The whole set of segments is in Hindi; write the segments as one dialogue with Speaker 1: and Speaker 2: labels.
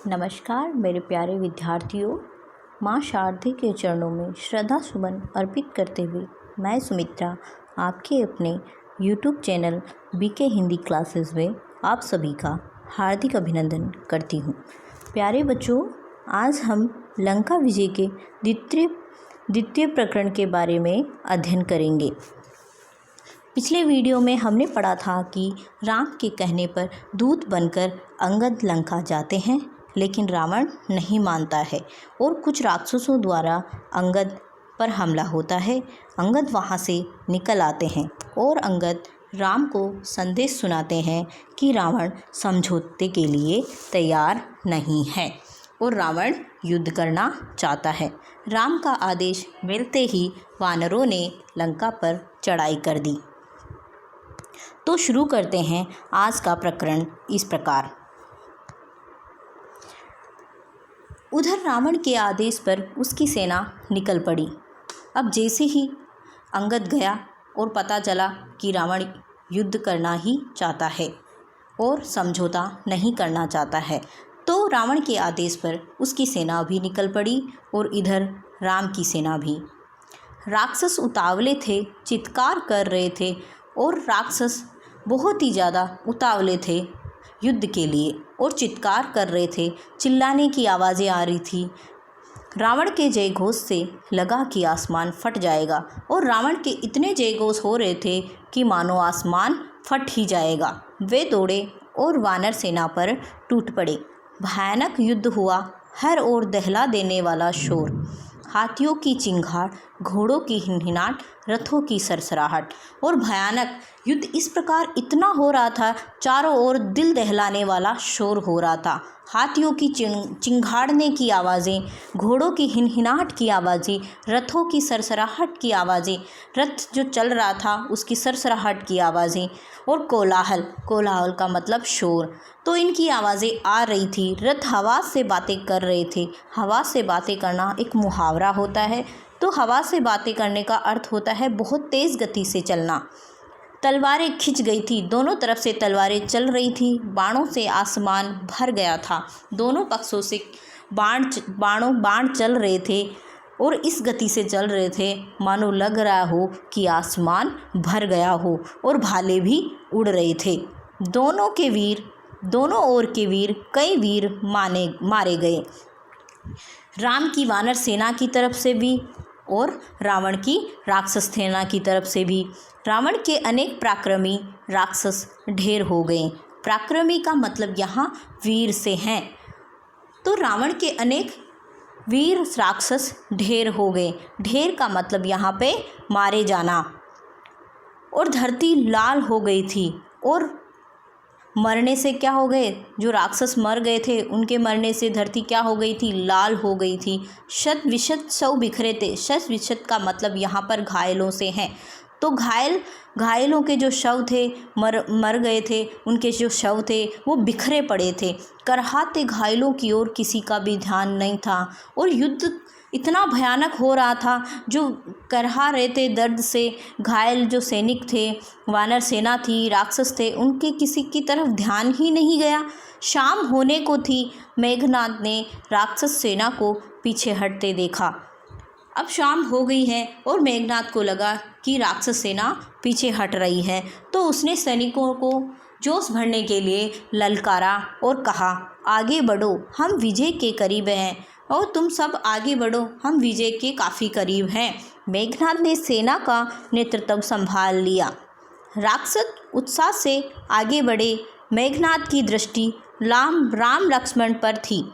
Speaker 1: नमस्कार मेरे प्यारे विद्यार्थियों। माँ शारदे के चरणों में श्रद्धा सुमन अर्पित करते हुए मैं सुमित्रा आपके अपने YouTube channel BK Hindi classes में आप सभी का हार्दिक अभिनंदन करती हूँ। प्यारे बच्चों, आज हम लंका विजय के द्वितीय प्रकरण के बारे में अध्ययन करेंगे। पिछले वीडियो में हमने पढ़ा था कि राम के कहने पर दूत बनकर अंगद लंका जाते हैं, लेकिन रावण नहीं मानता है और कुछ राक्षसों द्वारा अंगद पर हमला होता है। अंगद वहां से निकल आते हैं और अंगद राम को संदेश सुनाते हैं कि रावण समझौते के लिए तैयार नहीं है और रावण युद्ध करना चाहता है। राम का आदेश मिलते ही वानरों ने लंका पर चढ़ाई कर दी। तो शुरू करते हैं आज का प्रकरण इस प्रकार। उधर रावण के आदेश पर उसकी सेना निकल पड़ी। अब जैसे ही अंगद गया और पता चला कि रावण युद्ध करना ही चाहता है और समझौता नहीं करना चाहता है, तो रावण के आदेश पर उसकी सेना भी निकल पड़ी और इधर राम की सेना भी। राक्षस उतावले थे, चित्कार कर रहे थे और राक्षस बहुत ही ज़्यादा उतावले थे युद्ध के लिए और चित्कार कर रहे थे। चिल्लाने की आवाज़ें आ रही थी। रावण के जय घोष से लगा कि आसमान फट जाएगा और रावण के इतने जय घोष हो रहे थे कि मानो आसमान फट ही जाएगा। वे दौड़े और वानर सेना पर टूट पड़े। भयानक युद्ध हुआ। हर ओर दहला देने वाला शोर, हाथियों की चिंगाड़, घोड़ों की हिनहिनाट, रथों की सरसराहट और भयानक युद्ध इस प्रकार इतना हो रहा था, चारों ओर दिल दहलाने वाला शोर हो रहा था। हाथियों की चिंगाड़ने की आवाज़ें, घोड़ों की हिनहिनाट की आवाज़ें, रथों की सरसराहट की आवाज़ें, रथ जो चल रहा था उसकी सरसराहट की आवाज़ें और कोलाहल का मतलब शोर। तो इनकी आवाज़ें आ रही थी। रथ हवा से बातें कर रहे थे। हवा से बातें करना एक मुहावरा होता है। तो हवा से बातें करने का अर्थ होता है बहुत तेज़ गति से चलना। तलवारें खिंच गई थी। दोनों तरफ से तलवारें चल रही थी। बाणों से आसमान भर गया था। दोनों पक्षों से बाण चल रहे थे और इस गति से चल रहे थे मानो लग रहा हो कि आसमान भर गया हो और भाले भी उड़ रहे थे। दोनों ओर के वीर, कई वीर मारे गए। राम की वानर सेना की तरफ से भी और रावण की राक्षस सेना की तरफ से भी। रावण के अनेक पराक्रमी राक्षस ढेर हो गए। पराक्रमी का मतलब यहाँ वीर से हैं। तो रावण के अनेक वीर राक्षस ढेर हो गए। ढेर का मतलब यहाँ पे मारे जाना। और धरती लाल हो गई थी। और मरने से क्या हो गए, जो राक्षस मर गए थे उनके मरने से धरती क्या हो गई थी, लाल हो गई थी। शत विशत शव बिखरे थे। शत विशत का मतलब यहाँ पर घायलों से हैं। तो घायलों के जो शव थे, मर गए थे, उनके जो शव थे वो बिखरे पड़े थे। करहाते घायलों की ओर किसी का भी ध्यान नहीं था और युद्ध इतना भयानक हो रहा था। जो करहा रहे थे दर्द से, घायल जो सैनिक थे, वानर सेना थी, राक्षस थे, उनके किसी की तरफ ध्यान ही नहीं गया। शाम होने को थी। मेघनाद ने राक्षस सेना को पीछे हटते देखा। अब शाम हो गई है और मेघनाद को लगा कि राक्षस सेना पीछे हट रही है। तो उसने सैनिकों को जोश भरने के लिए ललकारा और कहा, आगे बढ़ो, हम विजय के करीब हैं और तुम सब आगे बढ़ो, हम विजय के काफ़ी करीब हैं। मेघनाद ने सेना का नेतृत्व संभाल लिया। राक्षस उत्साह से आगे बढ़े। मेघनाद की दृष्टि राम लक्ष्मण पर थी।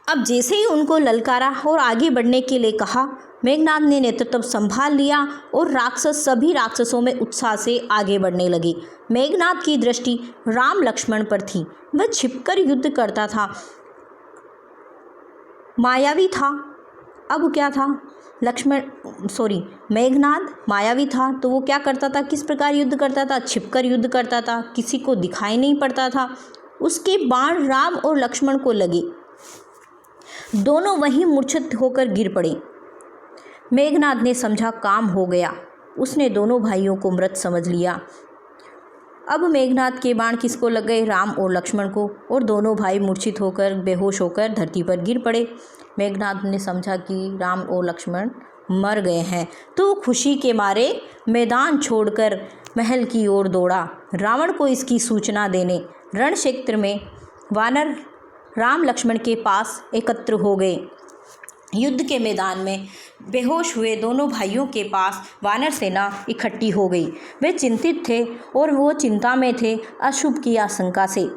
Speaker 1: अब जैसे ही उनको ललकारा और आगे बढ़ने के लिए कहा, मेघनाद ने नेतृत्व संभाल लिया और सभी राक्षसों में उत्साह से आगे बढ़ने लगे। मेघनाद की दृष्टि राम लक्ष्मण पर थी। वह छिपकर युद्ध करता था, मायावी था। अब क्या था, मेघनाद मायावी था। तो वो क्या करता था, किस प्रकार युद्ध करता था, छिपकर युद्ध करता था, किसी को दिखाई नहीं पड़ता था। उसके बाण राम और लक्ष्मण को लगे। दोनों वहीं मूर्छित होकर गिर पड़े। मेघनाद ने समझा काम हो गया। उसने दोनों भाइयों को मृत समझ लिया। अब मेघनाद के बाण किसको लग गए? राम और लक्ष्मण को, और दोनों भाई मूर्छित होकर बेहोश होकर धरती पर गिर पड़े। मेघनाद ने समझा कि राम और लक्ष्मण मर गए हैं, तो खुशी के मारे मैदान छोड़कर महल की ओर दौड़ा। रावण को इसकी सूचना देने रण क्षेत्र में वानर राम लक्ष्मण के पास एकत्र हो गए। युद्ध के मैदान में बेहोश हुए दोनों भाइयों के पास वानर सेना इकट्ठी हो गई। वे चिंतित थे और वो चिंता में थे अशुभ की आशंका से।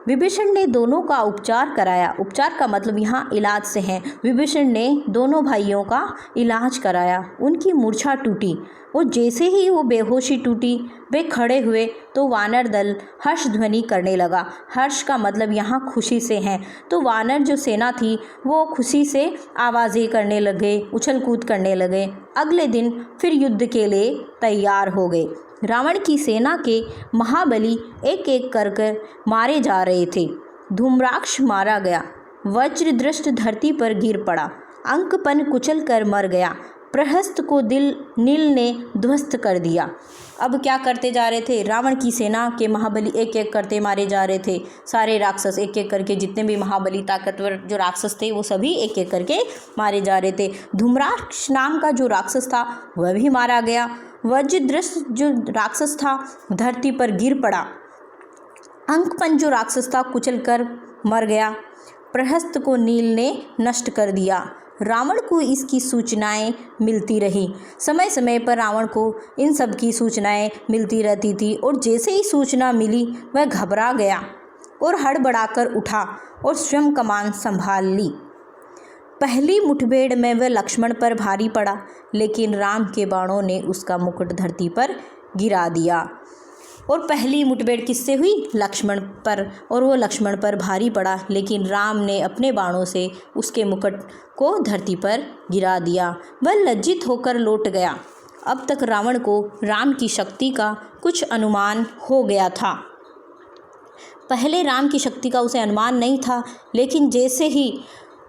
Speaker 1: विभीषण ने दोनों का उपचार कराया। उपचार का मतलब यहाँ इलाज से है। विभीषण ने दोनों भाइयों का इलाज कराया। उनकी मूर्छा टूटी और जैसे ही वो बेहोशी टूटी वे खड़े हुए तो वानर दल हर्ष ध्वनि करने लगा। हर्ष का मतलब यहाँ खुशी से है। तो वानर जो सेना थी वो खुशी से आवाज़ें करने लगे, उछल कूद करने लगे। अगले दिन फिर युद्ध के लिए तैयार हो गए। रावण की सेना के महाबली एक एक कर मारे जा रहे थे। धूम्राक्ष मारा गया, वज्रदृष्ट धरती पर गिर पड़ा, अंकपन कुचल कर मर गया, प्रहस्त को नील ने ध्वस्त कर दिया। अब क्या करते जा रहे थे? रावण की सेना के महाबली एक एक करते मारे जा रहे थे। सारे राक्षस एक एक करके, जितने भी महाबली ताकतवर जो राक्षस थे वो सभी एक एक करके मारे जा रहे थे। धूम्राक्ष नाम का जो राक्षस था वह भी मारा गया। वज्रदृष्ट जो राक्षस था धरती पर गिर पड़ा। अंकपन जो राक्षस था कुचल कर मर गया। प्रहस्त को नील ने नष्ट कर दिया। रावण को इसकी सूचनाएं मिलती रही। समय समय पर रावण को इन सब की सूचनाएं मिलती रहती थी और जैसे ही सूचना मिली वह घबरा गया और हड़बड़ाकर उठा और स्वयं कमान संभाल ली। पहली मुठभेड़ में वह लक्ष्मण पर भारी पड़ा, लेकिन राम के बाणों ने उसका मुकुट धरती पर गिरा दिया। और पहली मुठभेड़ किससे हुई? लक्ष्मण पर, और वो लक्ष्मण पर भारी पड़ा, लेकिन राम ने अपने बाणों से उसके मुकुट को धरती पर गिरा दिया। वह लज्जित होकर लौट गया। अब तक रावण को राम की शक्ति का कुछ अनुमान हो गया था। पहले राम की शक्ति का उसे अनुमान नहीं था, लेकिन जैसे ही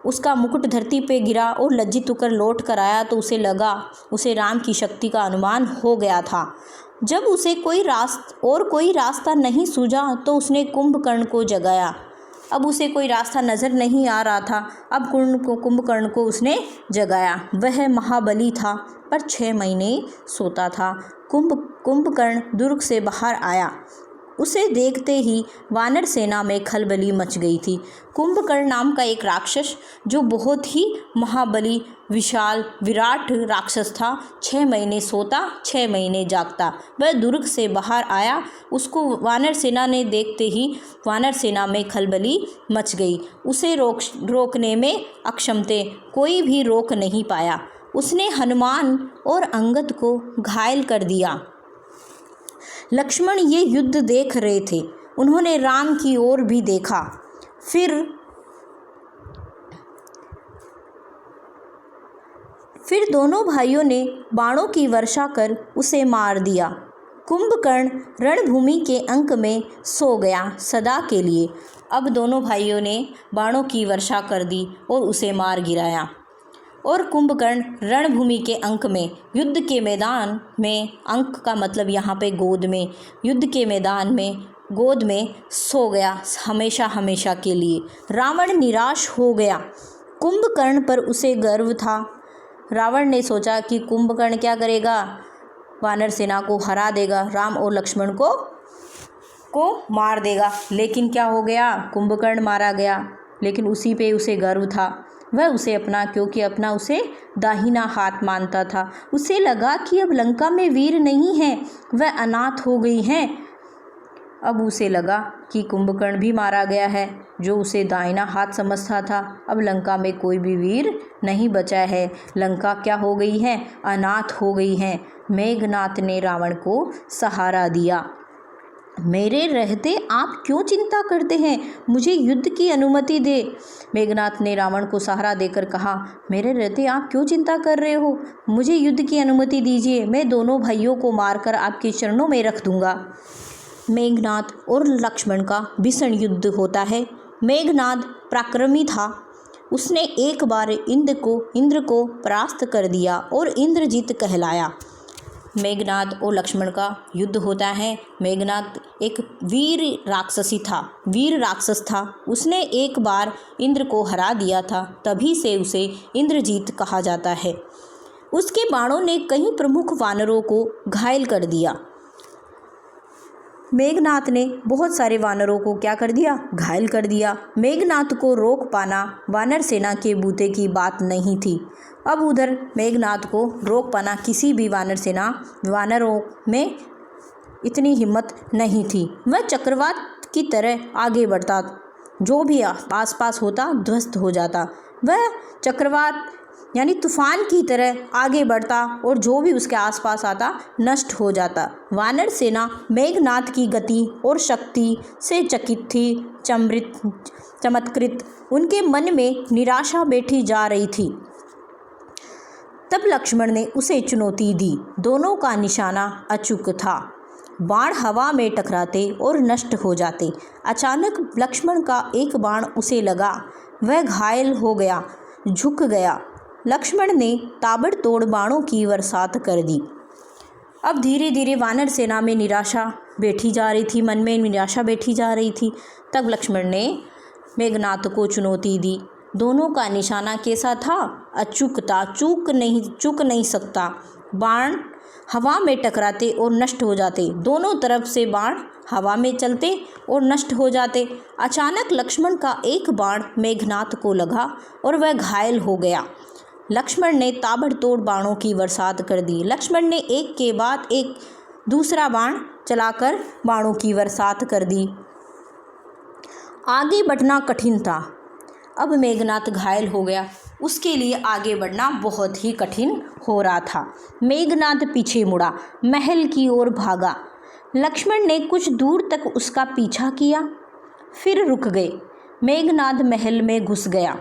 Speaker 1: उसका मुकुट धरती पे गिरा और लज्जित होकर लौट कर आया तो उसे लगा उसे राम की शक्ति का अनुमान हो गया था। जब उसे कोई रास्ता नहीं सूझा तो उसने कुंभकर्ण को जगाया। अब उसे कोई रास्ता नज़र नहीं आ रहा था। अब कुंभकर्ण को उसने जगाया। वह महाबली था पर 6 महीने सोता था। कुंभकर्ण दुर्ग से बाहर आया। उसे देखते ही वानर सेना में खलबली मच गई थी। कुंभकर्ण नाम का एक राक्षस जो बहुत ही महाबली विशाल विराट राक्षस था, 6 महीने सोता 6 महीने जागता, वह दुर्ग से बाहर आया। उसको वानर सेना ने देखते ही वानर सेना में खलबली मच गई। उसे रोकने में अक्षम थे, कोई भी रोक नहीं पाया। उसने हनुमान और अंगद को घायल कर दिया। लक्ष्मण ये युद्ध देख रहे थे। उन्होंने राम की ओर भी देखा। फिर दोनों भाइयों ने बाणों की वर्षा कर उसे मार दिया। कुंभकर्ण रणभूमि के अंक में सो गया सदा के लिए। अब दोनों भाइयों ने बाणों की वर्षा कर दी और उसे मार गिराया। और कुंभकर्ण रणभूमि के अंक में, युद्ध के मैदान में, अंक का मतलब यहाँ पे गोद में, युद्ध के मैदान में गोद में सो गया हमेशा हमेशा के लिए। रावण निराश हो गया। कुंभकर्ण पर उसे गर्व था। रावण ने सोचा कि कुंभकर्ण क्या करेगा, वानर सेना को हरा देगा, राम और लक्ष्मण को मार देगा। लेकिन क्या हो गया, कुंभकर्ण मारा गया। लेकिन उसी पे उसे गर्व था। वह उसे क्योंकि अपना उसे दाहिना हाथ मानता था। उसे लगा कि अब लंका में वीर नहीं है, वह अनाथ हो गई हैं। अब उसे लगा कि कुंभकर्ण भी मारा गया है जो उसे दाहिना हाथ समझता था। अब लंका में कोई भी वीर नहीं बचा है। लंका क्या हो गई है, अनाथ हो गई है। मेघनाद ने रावण को सहारा दिया। मेरे रहते आप क्यों चिंता करते हैं, मुझे युद्ध की अनुमति दे। मेघनाद ने रावण को सहारा देकर कहा, मेरे रहते आप क्यों चिंता कर रहे हो, मुझे युद्ध की अनुमति दीजिए। मैं दोनों भाइयों को मारकर आपके चरणों में रख दूंगा। मेघनाद और लक्ष्मण का भीषण युद्ध होता है। मेघनाद पराक्रमी था। उसने एक बार इंद्र को परास्त कर दिया और इंद्रजीत कहलाया। मेघनाद और लक्ष्मण का युद्ध होता है। मेघनाद एक वीर राक्षस था। उसने एक बार इंद्र को हरा दिया था, तभी से उसे इंद्रजीत कहा जाता है। उसके बाणों ने कई प्रमुख वानरों को घायल कर दिया। मेघनाद ने बहुत सारे वानरों को क्या कर दिया? घायल कर दिया। मेघनाद को रोक पाना वानर सेना के बूते की बात नहीं थी। अब उधर मेघनाद को रोक पाना किसी भी वानरों में इतनी हिम्मत नहीं थी। वह चक्रवात की तरह आगे बढ़ता, जो भी आसपास होता ध्वस्त हो जाता। वह चक्रवात यानी तूफान की तरह आगे बढ़ता और जो भी उसके आसपास आता नष्ट हो जाता। वानर सेना मेघनाद की गति और शक्ति से चकित थी, चमत्कृत। उनके मन में निराशा बैठी जा रही थी। तब लक्ष्मण ने उसे चुनौती दी। दोनों का निशाना अचूक था। बाण हवा में टकराते और नष्ट हो जाते। अचानक लक्ष्मण का एक बाण उसे लगा। वह घायल हो गया, झुक गया। लक्ष्मण ने ताबड़तोड़ बाणों की बरसात कर दी। अब धीरे धीरे वानर सेना में निराशा बैठी जा रही थी, मन में निराशा बैठी जा रही थी। तब लक्ष्मण ने मेघनाद को चुनौती दी। दोनों का निशाना कैसा था? अचूक था, चूक नहीं सकता। बाण हवा में टकराते और नष्ट हो जाते। दोनों तरफ से बाण हवा में चलते और नष्ट हो जाते। अचानक लक्ष्मण का एक बाण मेघनाद को लगा और वह घायल हो गया। लक्ष्मण ने ताबड़तोड़ बाणों की बरसात कर दी। लक्ष्मण ने एक के बाद एक दूसरा बाण चलाकर बाणों की बरसात कर दी। आगे बढ़ना कठिन था। अब मेघनाद घायल हो गया, उसके लिए आगे बढ़ना बहुत ही कठिन हो रहा था। मेघनाद पीछे मुड़ा, महल की ओर भागा। लक्ष्मण ने कुछ दूर तक उसका पीछा किया, फिर रुक गए। मेघनाद महल में घुस गया।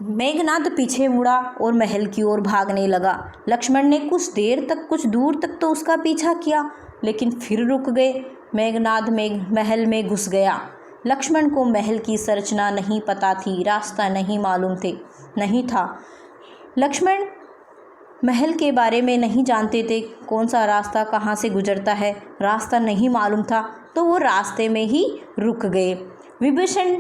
Speaker 1: मेघनाद पीछे मुड़ा और महल की ओर भागने लगा। लक्ष्मण ने कुछ दूर तक तो उसका पीछा किया, लेकिन फिर रुक गए। मेघनाद महल में घुस गया। लक्ष्मण को महल की संरचना नहीं पता थी, रास्ता नहीं मालूम नहीं था। लक्ष्मण महल के बारे में नहीं जानते थे, कौन सा रास्ता कहाँ से गुजरता है, रास्ता नहीं मालूम था, तो वो रास्ते में ही रुक गए। विभीषण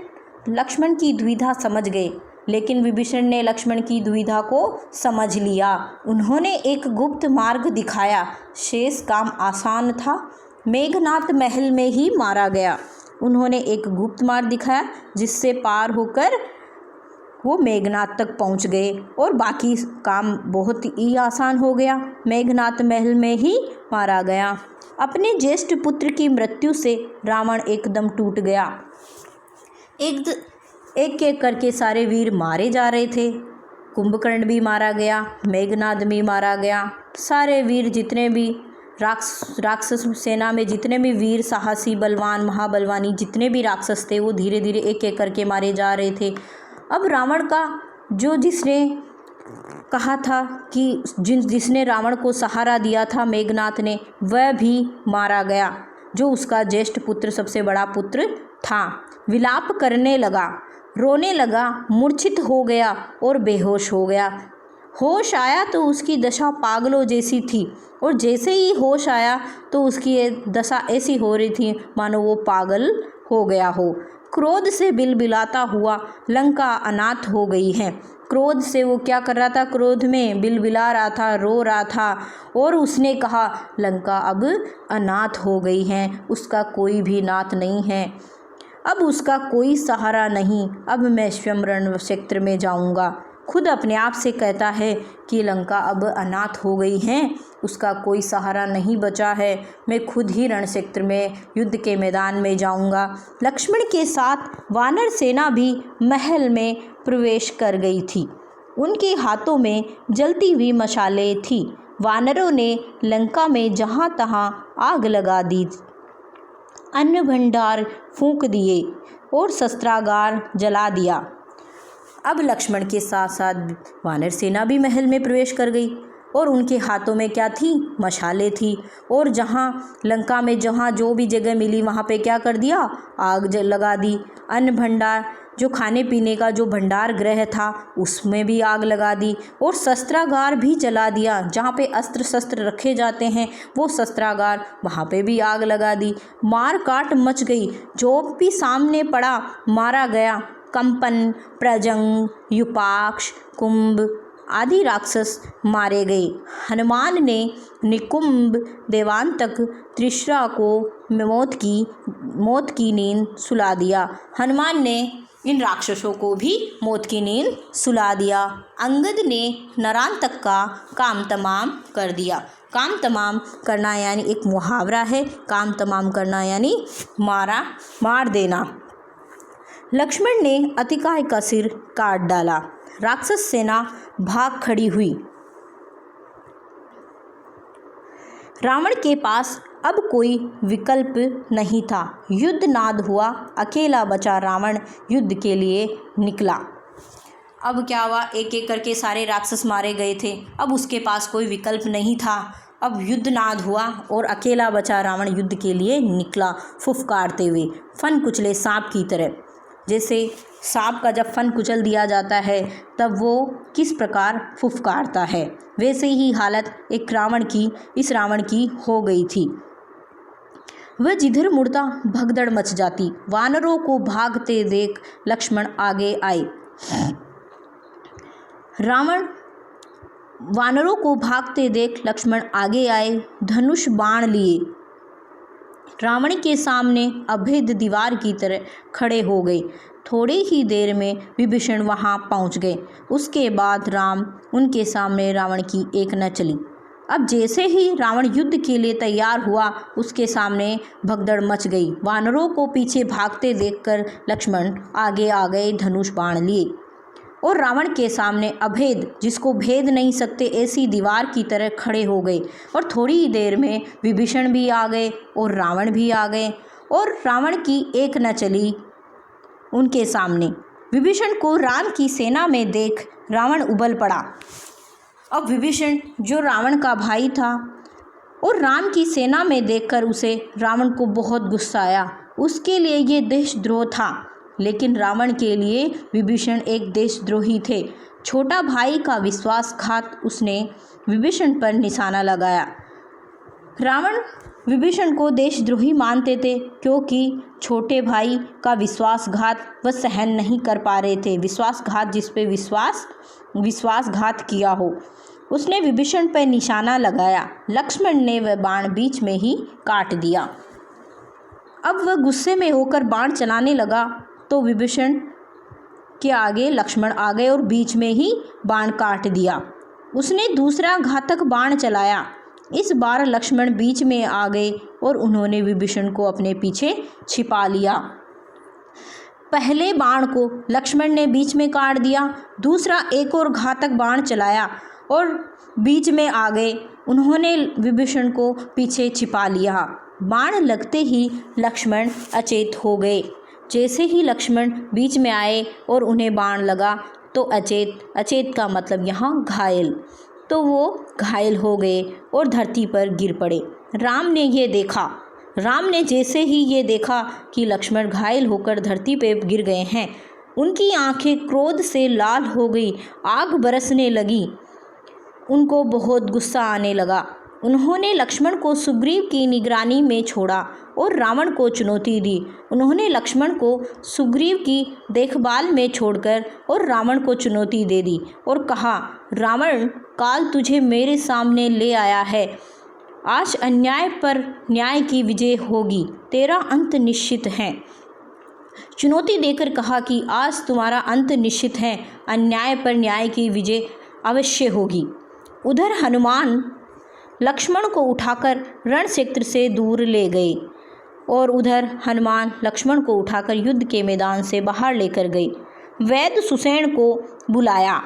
Speaker 1: लक्ष्मण की दुविधा समझ गए, लेकिन विभीषण ने लक्ष्मण की दुविधा को समझ लिया। उन्होंने एक गुप्त मार्ग दिखाया। शेष काम आसान था। मेघनाद महल में ही मारा गया। उन्होंने एक गुप्त मार्ग दिखाया, जिससे पार होकर वो मेघनाद तक पहुंच गए और बाकी काम बहुत ही आसान हो गया। मेघनाद महल में ही मारा गया। अपने ज्येष्ठ पुत्र की मृत्यु से रावण एकदम टूट गया। एक एक करके सारे वीर मारे जा रहे थे। कुंभकर्ण भी मारा गया, मेघनाद भी मारा गया। सारे वीर जितने भी राक्षस सेना में जितने भी वीर, साहसी, बलवान, महाबलवानी जितने भी राक्षस थे, वो धीरे धीरे एक एक करके मारे जा रहे थे। अब रावण का जिसने कहा था कि जिसने रावण को सहारा दिया था मेघनाद ने, वह भी मारा गया, जो उसका ज्येष्ठ पुत्र, सबसे बड़ा पुत्र था। विलाप करने लगा, रोने लगा, मूर्छित हो गया और बेहोश हो गया। होश आया तो उसकी दशा पागलों जैसी थी, और जैसे ही होश आया तो उसकी ये दशा ऐसी हो रही थी मानो वो पागल हो गया हो। क्रोध से बिलबिलाता हुआ लंका अनाथ हो गई है। क्रोध से वो क्या कर रहा था? क्रोध में बिलबिला रहा था, रो रहा था, और उसने कहा लंका अब अनाथ हो गई है, उसका कोई भी नाथ नहीं है, अब उसका कोई सहारा नहीं। अब मैं स्वयं रण क्षेत्र में जाऊंगा। खुद अपने आप से कहता है कि लंका अब अनाथ हो गई है, उसका कोई सहारा नहीं बचा है, मैं खुद ही रण क्षेत्र में युद्ध के मैदान में जाऊंगा। लक्ष्मण के साथ वानर सेना भी महल में प्रवेश कर गई थी। उनके हाथों में जलती हुई मशालें थी। वानरों ने लंका में जहाँ तहाँ आग लगा दी, अन्न भंडार फूंक दिए और शस्त्रागार जला दिया। अब लक्ष्मण के साथ साथ वानर सेना भी महल में प्रवेश कर गई। और उनके हाथों में क्या थी? मशालें थी। और जहाँ लंका में जहाँ जो भी जगह मिली वहाँ पे क्या कर दिया? आग लगा दी। अन्न भंडार, जो खाने पीने का जो भंडार गृह था उसमें भी आग लगा दी। और शस्त्रागार भी जला दिया, जहाँ पे अस्त्र शस्त्र रखे जाते हैं वो शस्त्रागार, वहाँ पे भी आग लगा दी। मार काट मच गई, जो भी सामने पड़ा मारा गया। कंपन, प्रजंग, युपाक्ष, कुंभ आदि राक्षस मारे गए। हनुमान ने निकुंभ, देवांतक, त्रिशरा को मौत की नींद सुला दिया। हनुमान ने इन राक्षसों को भी मौत की नींद सुला दिया। अंगद ने नरांतक का काम तमाम कर दिया। काम तमाम करना यानी एक मुहावरा है। काम तमाम करना यानी मार देना। लक्ष्मण ने अतिकाय का सिर काट डाला। राक्षस सेना भाग खड़ी हुई। रावण के पास अब कोई विकल्प नहीं था। युद्ध नाद हुआ, अकेला बचा रावण युद्ध के लिए निकला। अब क्या हुआ? एक एक करके सारे राक्षस मारे गए थे। अब उसके पास कोई विकल्प नहीं था। अब युद्ध नाद हुआ और अकेला बचा रावण युद्ध के लिए निकला, फुफकारते हुए, फन कुचले सांप की तरह। जैसे सांप का जब फन कुचल दिया जाता है तब वो किस प्रकार फुफकारता है, वैसे ही हालत इस रावण की हो गई थी। वह जिधर मुड़ता भगदड़ मच जाती। वानरों को भागते देख लक्ष्मण आगे आए। वानरों को भागते देख लक्ष्मण आगे आए, धनुष बाण लिए रावण के सामने अभेद दीवार की तरह खड़े हो गए। थोड़ी ही देर में विभीषण वहां पहुंच गए। उसके बाद राम उनके सामने रावण की एक न चली। अब जैसे ही रावण युद्ध के लिए तैयार हुआ उसके सामने भगदड़ मच गई। वानरों को पीछे भागते देखकर लक्ष्मण आगे आ गए, धनुष बाण लिए और रावण के सामने अभेद, जिसको भेद नहीं सकते ऐसी दीवार की तरह खड़े हो गए। और थोड़ी ही देर में विभीषण भी आ गए और रावण भी आ गए और रावण की एक न चली उनके सामने। विभीषण को राम की सेना में देख रावण उबल पड़ा। अब विभीषण जो रावण का भाई था और राम की सेना में देखकर उसे रावण को बहुत गुस्सा आया। उसके लिए ये देशद्रोह था, लेकिन रावण के लिए विभीषण एक देशद्रोही थे। छोटा भाई का विश्वासघात उसने विभीषण पर निशाना लगाया। रावण विभीषण को देशद्रोही मानते थे क्योंकि छोटे भाई का विश्वासघात वह सहन नहीं कर पा रहे थे। विश्वासघात, जिस पे विश्वासघात किया हो, उसने विभीषण पर निशाना लगाया। लक्ष्मण ने वह बाण बीच में ही काट दिया। अब वह गुस्से में होकर बाण चलाने लगा तो विभीषण के आगे लक्ष्मण आ गए और बीच में ही बाण काट दिया। उसने दूसरा घातक बाण चलाया। इस बार लक्ष्मण बीच में आ गए और उन्होंने विभीषण को अपने पीछे छिपा लिया। पहले बाण को लक्ष्मण ने बीच में काट दिया। दूसरा एक और घातक बाण चलाया और बीच में आ गए। उन्होंने विभीषण को पीछे छिपा लिया। बाण लगते ही लक्ष्मण अचेत हो गए। जैसे ही लक्ष्मण बीच में आए और उन्हें बाण लगा तो अचेत का मतलब यहाँ घायल, तो वो घायल हो गए और धरती पर गिर पड़े। राम ने जैसे ही ये देखा कि लक्ष्मण घायल होकर धरती पे गिर गए हैं, उनकी आंखें क्रोध से लाल हो गई, आग बरसने लगी। उनको बहुत गुस्सा आने लगा। उन्होंने लक्ष्मण को सुग्रीव की निगरानी में छोड़ा और रावण को चुनौती दी। उन्होंने लक्ष्मण को सुग्रीव की देखभाल में छोड़कर और रावण को चुनौती दे दी और कहा, रावण, काल तुझे मेरे सामने ले आया है। आज अन्याय पर न्याय की विजय होगी, तेरा अंत निश्चित है। चुनौती देकर कहा कि आज तुम्हारा अंत निश्चित है, अन्याय पर न्याय की विजय अवश्य होगी। उधर हनुमान लक्ष्मण को उठाकर रण क्षेत्र से दूर ले गए और उधर हनुमान लक्ष्मण को उठाकर युद्ध के मैदान से बाहर लेकर गए। वैद्य सुषेण को बुलाया।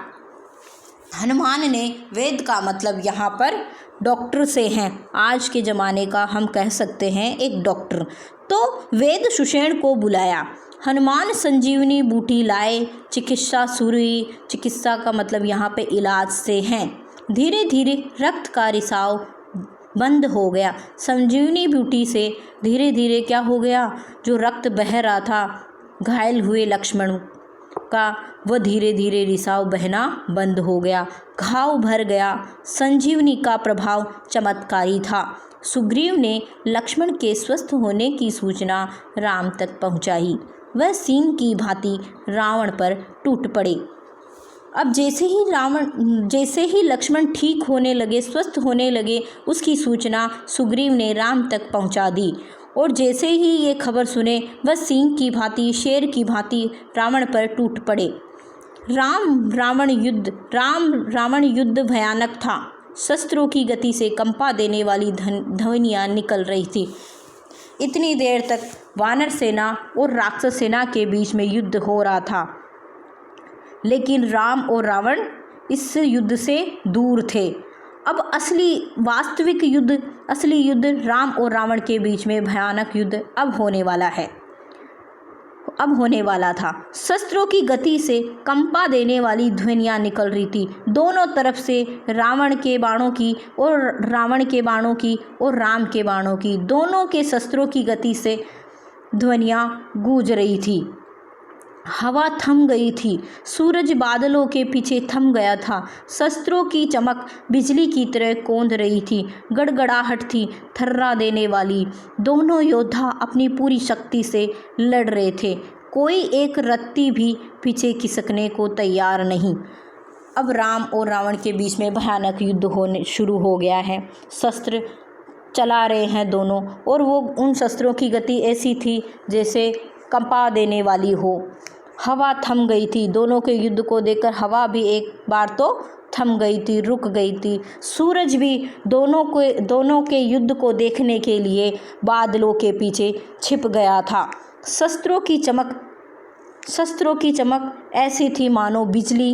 Speaker 1: हनुमान ने, वैद्य का मतलब यहाँ पर डॉक्टर से हैं, आज के ज़माने का हम कह सकते हैं एक डॉक्टर, तो वैद्य सुषेण को बुलाया। हनुमान संजीवनी बूटी लाए, चिकित्सा सुरी, चिकित्सा का मतलब यहाँ पे इलाज से हैं, धीरे धीरे रक्त का रिसाव बंद हो गया। संजीवनी बूटी से धीरे धीरे क्या हो गया, जो रक्त बह रहा था घायल हुए लक्ष्मण का, वह धीरे धीरे रिसाव बहना बंद हो गया, घाव भर गया। संजीवनी का प्रभाव चमत्कारी था। सुग्रीव ने लक्ष्मण के स्वस्थ होने की सूचना राम तक पहुंचाई। वह सींग की भांति रावण पर टूट पड़े। अब जैसे ही लक्ष्मण ठीक होने लगे, स्वस्थ होने लगे, उसकी सूचना सुग्रीव ने राम तक पहुंचा दी। और जैसे ही ये खबर सुने, वह सिंह की भांति, शेर की भांति रावण पर टूट पड़े। राम रावण युद्ध भयानक था। शस्त्रों की गति से कंपा देने वाली ध्वनियाँ निकल रही थी। इतनी देर तक वानर सेना और राक्षस सेना के बीच में युद्ध हो रहा था, लेकिन राम और रावण इस युद्ध से दूर थे। अब असली युद्ध राम और रावण के बीच में भयानक युद्ध अब होने वाला था। शस्त्रों की गति से कंपा देने वाली ध्वनियाँ निकल रही थी। दोनों तरफ से रावण के बाणों की और राम के बाणों की, दोनों के शस्त्रों की गति से ध्वनियाँ गूंज रही थी। हवा थम गई थी। सूरज बादलों के पीछे थम गया था। शस्त्रों की चमक बिजली की तरह कौंध रही थी। गड़गड़ाहट थी थर्रा देने वाली। दोनों योद्धा अपनी पूरी शक्ति से लड़ रहे थे। कोई एक रत्ती भी पीछे खिसकने को तैयार नहीं। अब राम और रावण के बीच में भयानक युद्ध शुरू हो गया है। शस्त्र चला रहे हैं दोनों, और वो उन शस्त्रों की गति ऐसी थी जैसे कंपा देने वाली हो। हवा थम गई थी। दोनों के युद्ध को देखकर हवा भी एक बार तो थम गई थी, रुक गई थी। सूरज भी दोनों के युद्ध को देखने के लिए बादलों के पीछे छिप गया था। शस्त्रों की चमक ऐसी थी मानो बिजली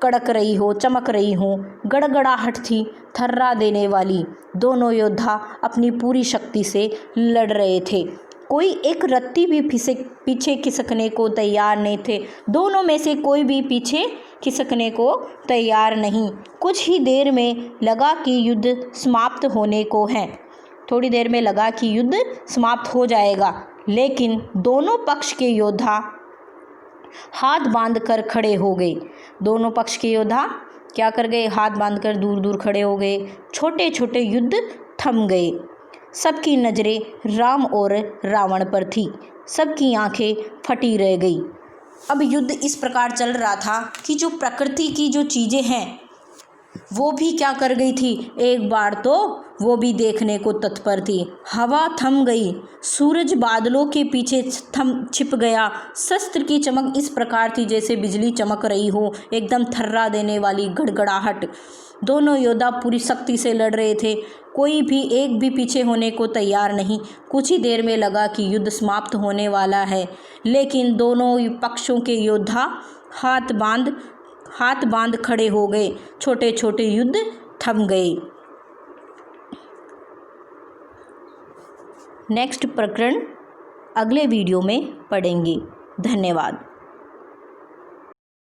Speaker 1: कड़क रही हो, चमक रही हो। गड़गड़ाहट थी थर्रा देने वाली। दोनों योद्धा अपनी पूरी शक्ति से लड़ रहे थे। कोई एक रत्ती भी पीछे खिसकने को तैयार नहीं थे। दोनों में से कोई भी पीछे खिसकने को तैयार नहीं। कुछ ही देर में लगा कि युद्ध समाप्त होने को है। थोड़ी देर में लगा कि युद्ध समाप्त हो जाएगा, लेकिन दोनों पक्ष के योद्धा हाथ बांधकर खड़े हो गए। दोनों पक्ष के योद्धा क्या कर गए? हाथ बांधकर दूर दूर खड़े हो गए। छोटे छोटे युद्ध थम गए। सबकी नज़रें राम और रावण पर थी। सबकी आंखें फटी रह गई। अब युद्ध इस प्रकार चल रहा था कि जो प्रकृति की जो चीज़ें हैं वो भी क्या कर गई थी, एक बार तो वो भी देखने को तत्पर थी। हवा थम गई। सूरज बादलों के पीछे छिप गया। शस्त्र की चमक इस प्रकार थी जैसे बिजली चमक रही हो, एकदम थर्रा देने वाली गड़गड़ाहट। दोनों योद्धा पूरी शक्ति से लड़ रहे थे। कोई भी एक भी पीछे होने को तैयार नहीं। कुछ ही देर में लगा कि युद्ध समाप्त होने वाला है, लेकिन दोनों पक्षों के योद्धा हाथ बांध खड़े हो गए। छोटे छोटे युद्ध थम गए। नेक्स्ट प्रकरण अगले वीडियो में पढ़ेंगे। धन्यवाद।